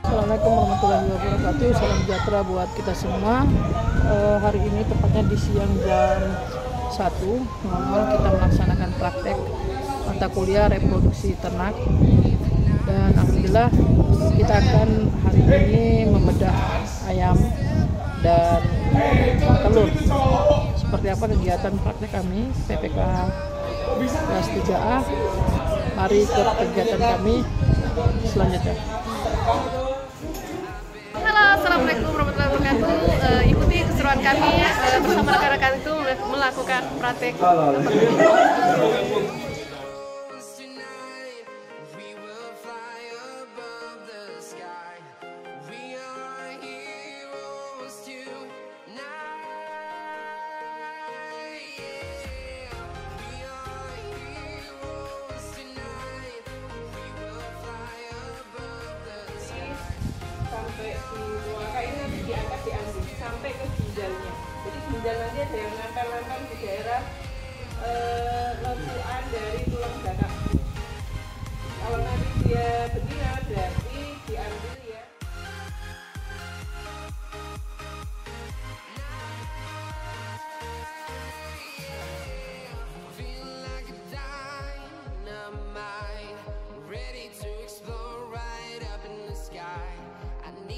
Assalamualaikum warahmatullahi wabarakatuh. Salam sejahtera buat kita semua. Hari ini tepatnya di siang jam 1 kita melaksanakan praktek mata kuliah reproduksi ternak. Dan alhamdulillah kita akan hari ini membedah ayam dan telur. Seperti apa kegiatan praktek kami PPK kelas 3A. Mari ikut kegiatan kami selanjutnya. Halo, assalamualaikum warahmatullahi wabarakatuh. Ikuti keseruan kami bersama rekan-rekan itu melakukan praktek. Sampai di luangka ini nanti diangkat sampai ke ginjalnya. Jadi ginjal nanti ada yang nempel-nempel di daerah lekuan dari tulang belakang. Kalau nanti dia betina berarti diambil ya.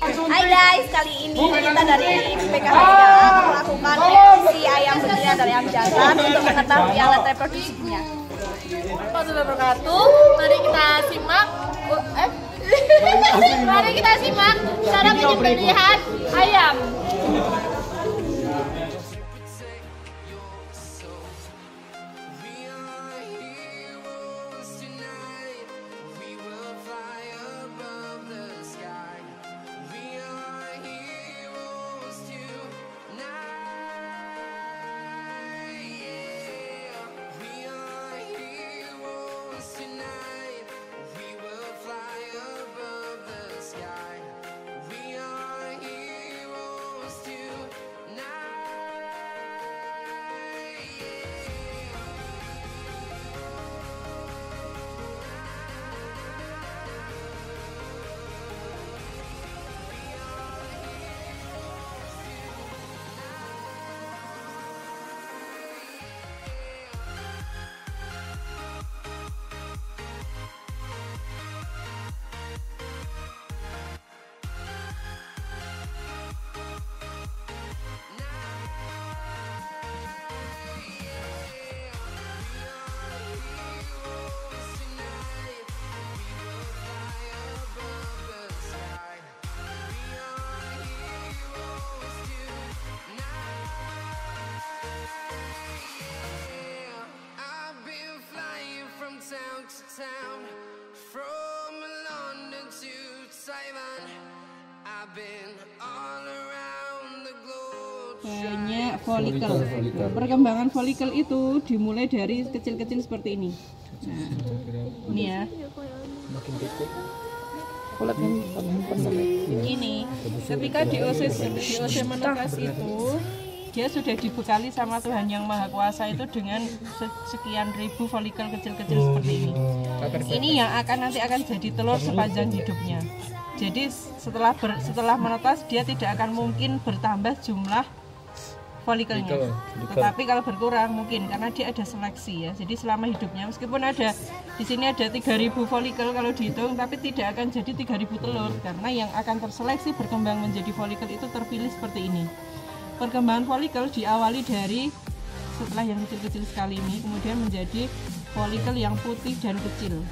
Hai guys, kali ini kita dari PPK melakukan reproduksi ayam betina dan ayam jantan untuk mengetahui alat reproduksinya. Warahmatullahi wabarakatuh. Mari kita simak cara penyembelihan ayam. Town, from London to Taiwan, I've been all around the globe. Banyak folikel. Perkembangan folikel itu dimulai dari kecil-kecil seperti ini. Nah, ini ya. Ini ketika diosis menetas itu dia sudah dibekali sama Tuhan Yang Maha Kuasa itu dengan sekian ribu folikel kecil-kecil seperti ini. Ini yang nanti akan jadi telur sepanjang hidupnya. Jadi setelah menetas dia tidak akan mungkin bertambah jumlah folikelnya. Tetapi kalau berkurang mungkin karena dia ada seleksi ya. Jadi selama hidupnya meskipun ada di sini ada 3.000 folikel kalau dihitung, tapi tidak akan jadi 3.000 telur karena yang akan terseleksi berkembang menjadi folikel itu terpilih seperti ini. Perkembangan folikel diawali dari setelah yang kecil-kecil sekali ini, kemudian menjadi folikel yang putih dan kecil.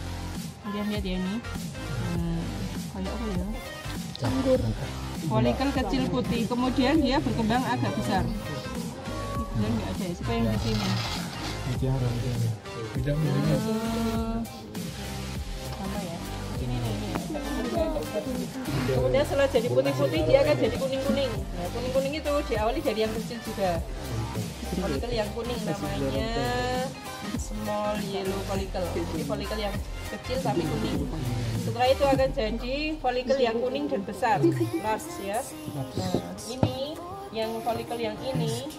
Kalian lihat ya ini, kayak apa ya? Anggur. Folikel kecil putih, kemudian dia berkembang agak besar. Dan nggak ada, siapa yang di sini? Sama ya? Ini nih. Kemudian setelah jadi putih-putih dia akan jadi kuning-kuning. Nah, kuning-kuning itu diawali dari yang kecil juga. Folikel yang kuning namanya small yellow folikel. Jadi folikel yang kecil tapi kuning. Setelah itu akan jadi folikel yang kuning dan besar, large ya. Nah, ini yang folikel yang ini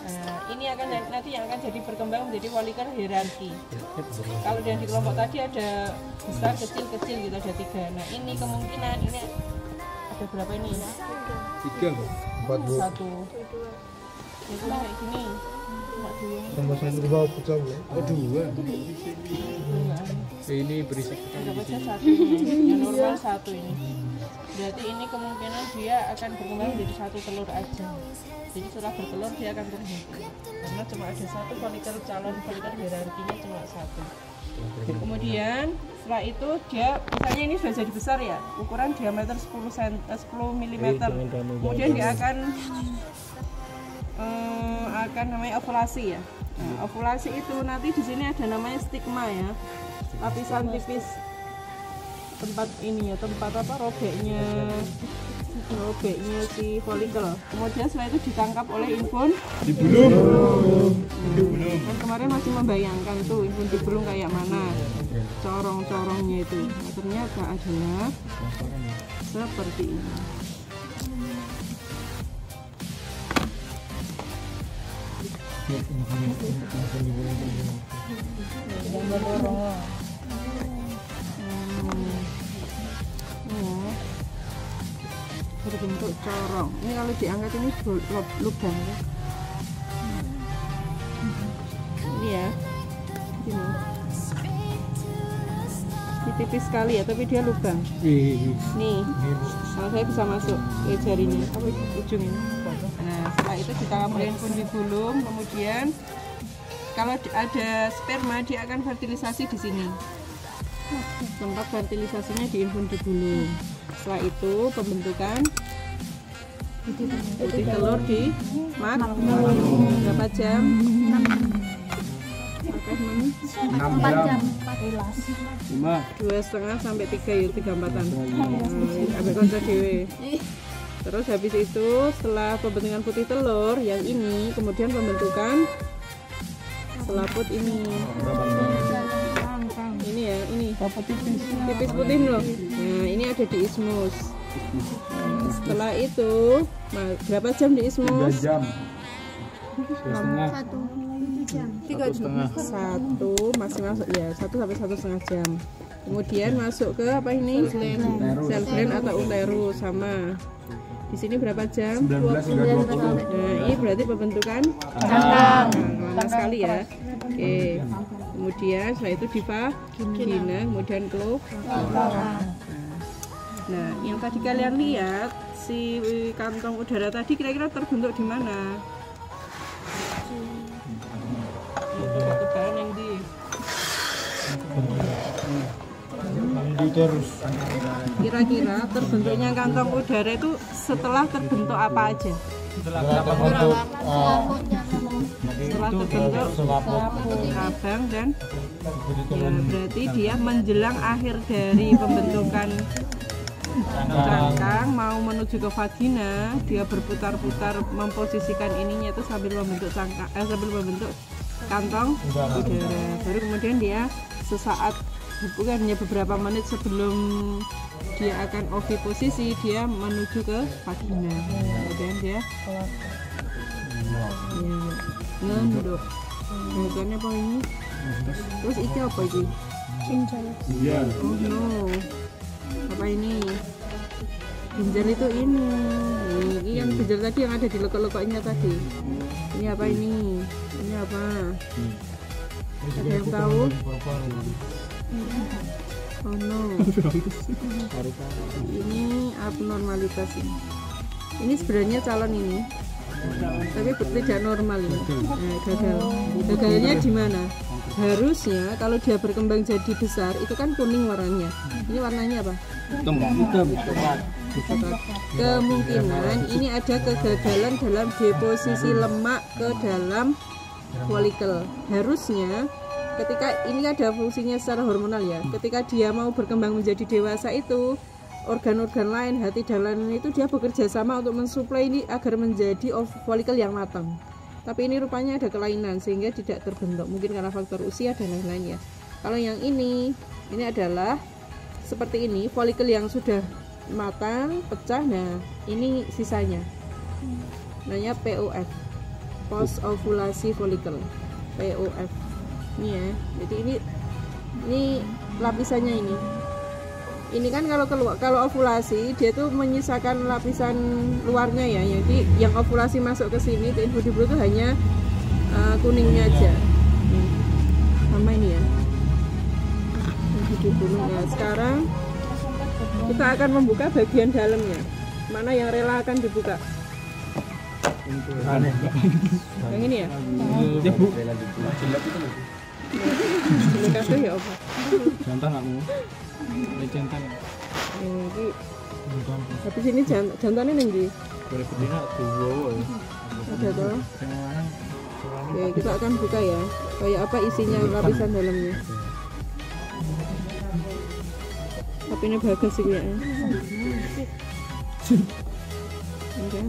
Nah, ini akan nanti yang akan jadi berkembang menjadi folikel hierarki. Kalau yang di kelompok tadi ada besar, kecil, kecil gitu, ada 3. Nah, ini kemungkinan ini ada berapa ini? 3, 4, 2. 1. Itu kayak gini. Cuma 2. Tambah 1 bawah pecah ya. Oh 2. Ini berisik. Dapatnya 1 ini. Yang normal 1 ini. Berarti ini kemungkinan dia akan berkembang menjadi 1 telur aja. Jadi setelah bertelur dia akan berhenti. Karena cuma ada 1 folikel calon folikel hierarkinya cuma 1. Kemudian setelah itu dia misalnya ini sudah jadi besar ya, ukuran diameter 10 mm. Kemudian dia akan namanya ovulasi ya. Nah, ovulasi itu nanti di sini ada namanya stigma ya, lapisan tipis tempat ini ya, tempat apa robeknya si folikel. Kemudian setelah itu ditangkap oleh infun dibulung. Dan kemarin masih membayangkan tuh infun dibulung kayak mana corong-corongnya itu. Nah, ternyata adalah seperti ini. Berbentuk corong. Ini kalau diangkat ini lubang ya. Ini ya. Ini. Ini tipis sekali ya, tapi dia lubang. Nih. Kalau saya bisa masuk ke jarinya, apa ujung ini. Nah, setelah itu ditangkap oleh infundibulum, kemudian kalau ada sperma dia akan fertilisasi di sini. Tempat fertilisasinya di infundibulum. Setelah itu pembentukan putih telur di berapa jam? 4 jam. 2,5 sampai 3 ya, 3-4an. Ambil konco dewe. Terus habis itu setelah pembentukan putih telur yang ini, kemudian pembentukan selaput ini. Ini ya, ini tipis putih loh. Nah, ini ada di ismus. Setelah itu berapa jam di ismus? 3 jam. 1 maksimal ya, 1 sampai 1,5 jam. Kemudian masuk ke apa ini? Sel gland atau uterus sama. Di sini berapa jam? 19 hingga 20. Nah, ini berarti pembentukan cangkang. Lama sekali ya. Oke. Kemudian setelah itu vagina, kemudian kloaka. Nah, yang tadi kalian lihat si kantong udara tadi kira-kira terbentuk di mana? Tebaran yang di terus. Kira-kira terbentuknya kantong udara itu setelah terbentuk apa aja? Setelah terbentuk abang dan ya, berarti dia menjelang akhir dari pembentukan cangkang mau menuju ke vagina, dia berputar-putar memposisikan ininya itu sambil membentuk cangkang, sambil membentuk kantong udara. Baru kemudian dia sesaat, bukan hanya beberapa menit sebelum dia akan oviposisi, dia menuju ke vagina. Kemudian dia ngenduk. Bukannya apa ini? Terus itu apa itu? Iya. Oh no. Apa ini? Ginjal itu ini. Ini yang ginjal tadi yang ada di lekuk-lekuknya tadi. Ini apa ini? Ini apa? Ada yang tahu? Oh no. Ini abnormalitas ini. Ini sebenarnya calon ini, tapi tidak normal ini. Nah, gagal. Gagalnya di mana? Harusnya kalau dia berkembang jadi besar itu kan kuning warnanya. Ini warnanya apa? Hitam. Kemungkinan ini ada kegagalan dalam deposisi lemak ke dalam folikel. Harusnya ketika ini ada fungsinya secara hormonal ya. Ketika dia mau berkembang menjadi dewasa itu organ-organ lain, hati dan lain itu dia bekerja sama untuk mensuplai ini agar menjadi folikel yang matang. Tapi ini rupanya ada kelainan sehingga tidak terbentuk, mungkin karena faktor usia dan lain-lain ya. Kalau yang ini adalah seperti ini, folikel yang sudah matang, pecah. Nah, ini sisanya. Namanya POF. post ovulasi follicle, POF. Ini ya. Jadi ini lapisannya ini. Ini kan kalau ovulasi dia tuh menyisakan lapisan luarnya ya. Jadi yang ovulasi masuk ke sini ke infundibulum itu hanya kuningnya aja. Sama ini ya. Infundibulum ya. Sekarang kita akan membuka bagian dalamnya. Mana yang rela akan dibuka? Yang ini ya? Ya Bu. Ini kabeh ya apa? Jantan kamu. Ini jantan. Ini habis ini jantannya ning ndi? Boleh berdina dua. Ada toh? Oke, kita akan buka ya. Kayak apa isinya lapisan dalamnya. Tapi ini bagus sih ya. Ini kan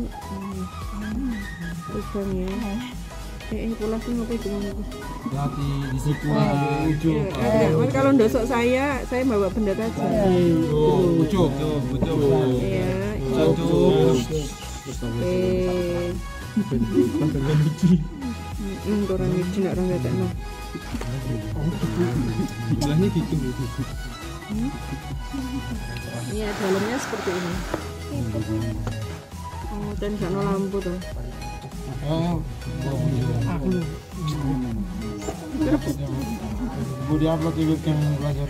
lubangnya. Pulas ini apa itu? Berarti di situ ujung. Kalau ndosok saya bawa benda tajam. Ujung. Iya. Orang wiji nak orang ngetekno. Bilangnya gitu. Iya, dalamnya seperti ini. Oh, dan gak no lampu tuh. Oh. Bu di upload ikut yang belajar.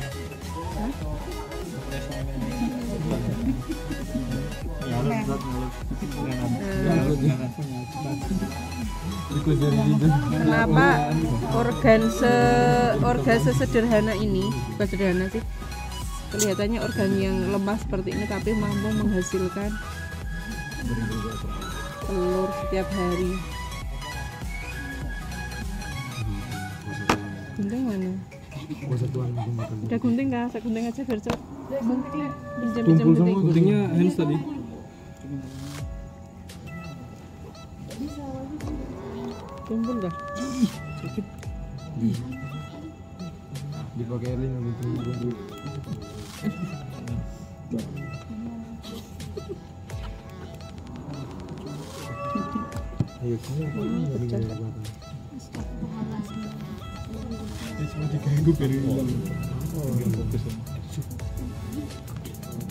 Kenapa organ sesederhana ini, bukan sederhana sih, kelihatannya organ yang lemah seperti ini tapi mampu menghasilkan telur setiap hari. Gunting mana? Ada gunting kah? Saya gunting aja biar cepet. Pinjam gunting. Guntingnya hands tadi. Tumpul dah. Dipakai link gunting. Ayo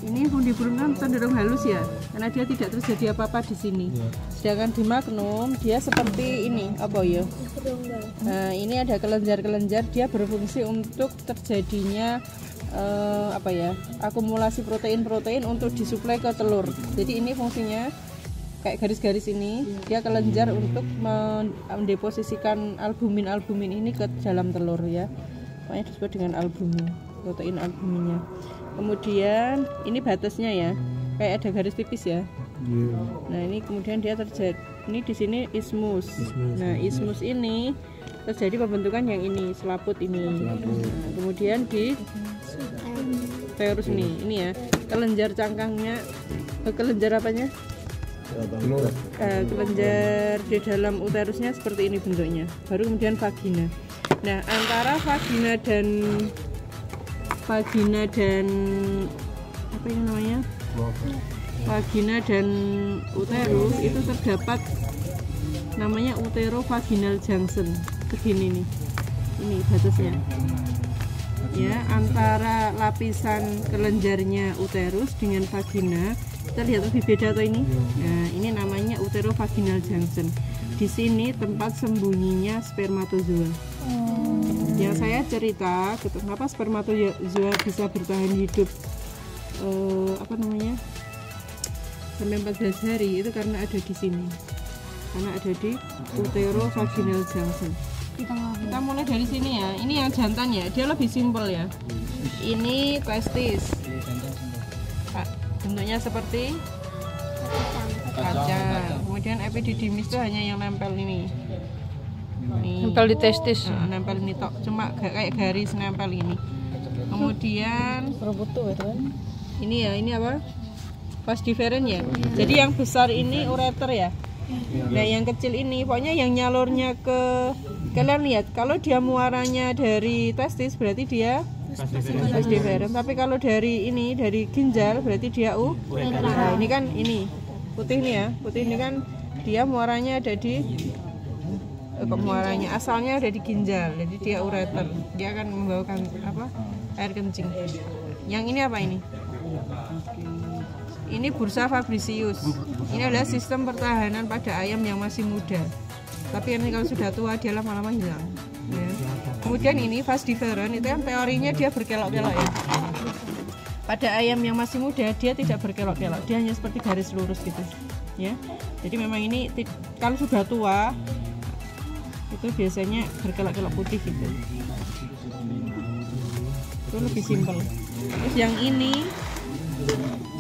ini fundibulum kan cenderung halus ya, karena dia tidak terjadi apa-apa di sini. Sedangkan di magnum dia seperti ini, apa ya? Nah, ini ada kelenjar-kelenjar, dia berfungsi untuk terjadinya akumulasi protein-protein untuk disuplai ke telur. Jadi ini fungsinya kayak garis-garis ini, dia kelenjar untuk mendeposisikan albumin ini ke dalam telur ya. Makanya disebut dengan albumin, protein albuminnya. Kemudian ini batasnya ya, kayak ada garis tipis ya. Nah ini kemudian dia terjadi, ini di sini ismus. Nah ismus ini terjadi pembentukan yang ini, selaput ini. Nah, kemudian di uterus ini ya, kelenjar cangkangnya, kelenjar apanya? Kelenjar di dalam uterusnya seperti ini bentuknya. Baru kemudian vagina. Nah antara vagina dan apa yang namanya? Vagina dan uterus itu terdapat namanya uterovaginal junction. Begini nih, ini batasnya. Ya, antara lapisan kelenjarnya uterus dengan vagina, kita lihat lebih beda atau ini? Nah, ini namanya uterovaginal junction. Di sini tempat sembunyinya spermatozoa. Yang saya cerita, kenapa spermatozoa bisa bertahan hidup sampai 14 hari itu karena ada di sini, karena ada di uterovaginal junction. Kita mulai dari sini ya. Ini yang jantan ya, dia lebih simpel ya. Ini testis, bentuknya seperti kaca. Kemudian epididymis itu hanya yang nempel ini. Nempel di testis. Nempel ini tok, cuma kayak garis nempel ini. Kemudian ini ya, ini apa? Vas deferens ya. Jadi yang besar ini ureter ya. Nah yang kecil ini pokoknya yang nyalurnya ke, kalian lihat kalau dia muaranya dari testis berarti dia vas deferens. Tapi kalau dari ini, dari ginjal berarti dia Nah ini kan ini putih nih ya, putih ini kan dia muaranya ada di muaranya. Asalnya ada di ginjal, jadi dia ureter. Dia akan membawakan air kencing. Yang ini apa ini? Ini bursa fabricius. Ini adalah sistem pertahanan pada ayam yang masih muda. Tapi ini kalau sudah tua dia lama-lama hilang. Ya. Kemudian ini vas deferens, itu yang teorinya dia berkelok-kelok ya. Pada ayam yang masih muda dia tidak berkelok-kelok, dia hanya seperti garis lurus gitu. Ya. Jadi memang ini kalau sudah tua itu biasanya berkelok-kelok putih gitu. Itu lebih simpel. Terus yang ini,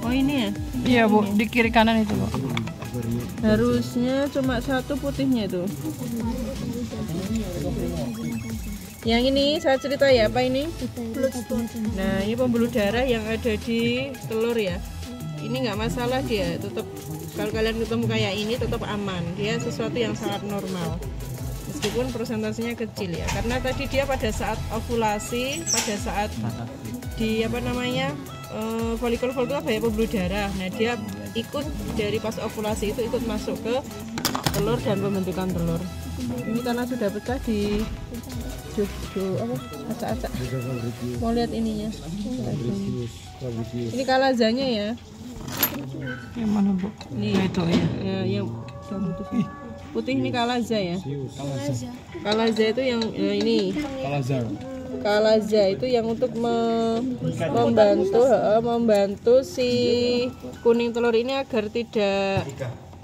oh ini ya? Iya Bu, di kiri kanan itu Bu. Harusnya cuma satu putihnya itu. Yang ini saya cerita ya, apa ini? Nah, ini pembuluh darah yang ada di telur ya. Ini nggak masalah dia, tetap kalau kalian ketemu kayak ini tetap aman. Dia sesuatu yang sangat normal. Meskipun persentasenya kecil ya, karena tadi dia pada saat ovulasi, pada saat di folikel-folikel banyak pembuluh darah. Nah dia ikut dari pas ovulasi itu ikut masuk ke telur dan pembentukan telur. Ini karena sudah pecah di acak-acak. Mau lihat ininya? Ini kalazanya ya. Yang mana Bu? Nih itu ya, yang putih ini kalaza ya. Kalaza itu yang ini. Kalaza itu yang untuk membantu si kuning telur ini agar tidak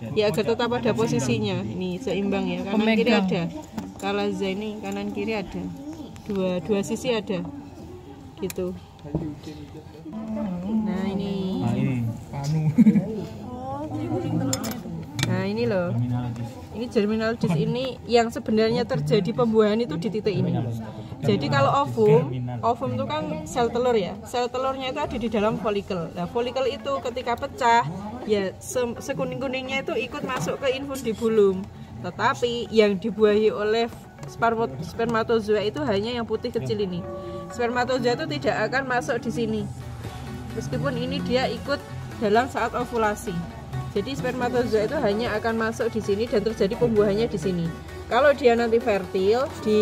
agar tetap ada posisinya. Ini seimbang ya. Kanan kiri ada. Kalaza ini kanan kiri ada. Dua sisi ada. Gitu. Nah, ini. Nah, ini loh. Ini germinal disc ini yang sebenarnya terjadi pembuahan itu di titik ini. Jadi kalau ovum itu kan sel telur ya. Sel telurnya itu ada di dalam folikel. Nah, folikel itu ketika pecah, ya sekuning-kuningnya itu ikut masuk ke infundibulum. Tetapi yang dibuahi oleh spermatozoa itu hanya yang putih kecil ini. Spermatozoa itu tidak akan masuk di sini. Meskipun ini dia ikut dalam saat ovulasi. Jadi spermatozoa itu hanya akan masuk di sini dan terjadi pembuahannya di sini. Kalau dia nanti fertil di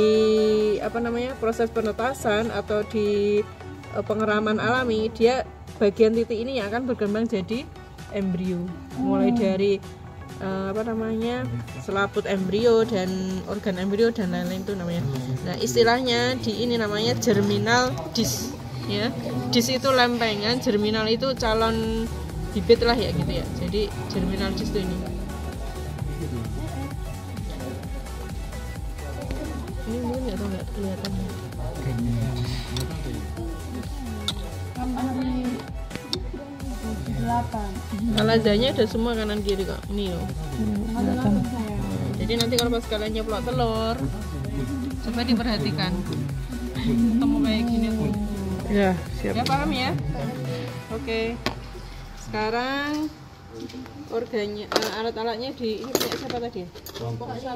proses penetasan atau di pengeraman alami, dia bagian titik ini yang akan berkembang jadi embrio. Mulai dari selaput embrio dan organ embrio dan lain-lain itu namanya. Nah, istilahnya di ini namanya germinal disc ya. Disc itu lempengan, germinal itu calon bibit lah ya gitu ya. Jadi germinal disc itu ini. Ini mungkin nggak kelihatan. Kalazanya ada semua kanan kiri kok. Ini loh. Jadi nanti kalau pas kalian nyeplok telur, coba diperhatikan. Ketemu kayak gini tuh. Ya, siap. Ya paham ya? Oke. Sekarang organnya, alat-alatnya di ini punya siapa tadi ya? Kelompok 1.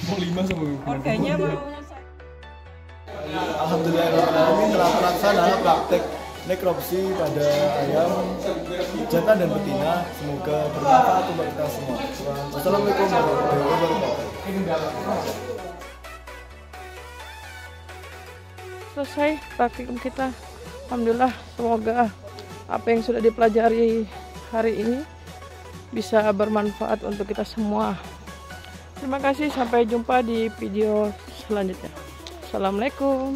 Mau 5 sama Organnya mau Alhamdulillah telah terlaksana praktek nekropsi pada ayam jantan dan betina. Semoga bermanfaat untuk kita semua. Wassalamualaikum warahmatullahi wabarakatuh. Selesai praktikum kita. Alhamdulillah, semoga apa yang sudah dipelajari hari ini bisa bermanfaat untuk kita semua. Terima kasih, sampai jumpa di video selanjutnya. Assalamualaikum.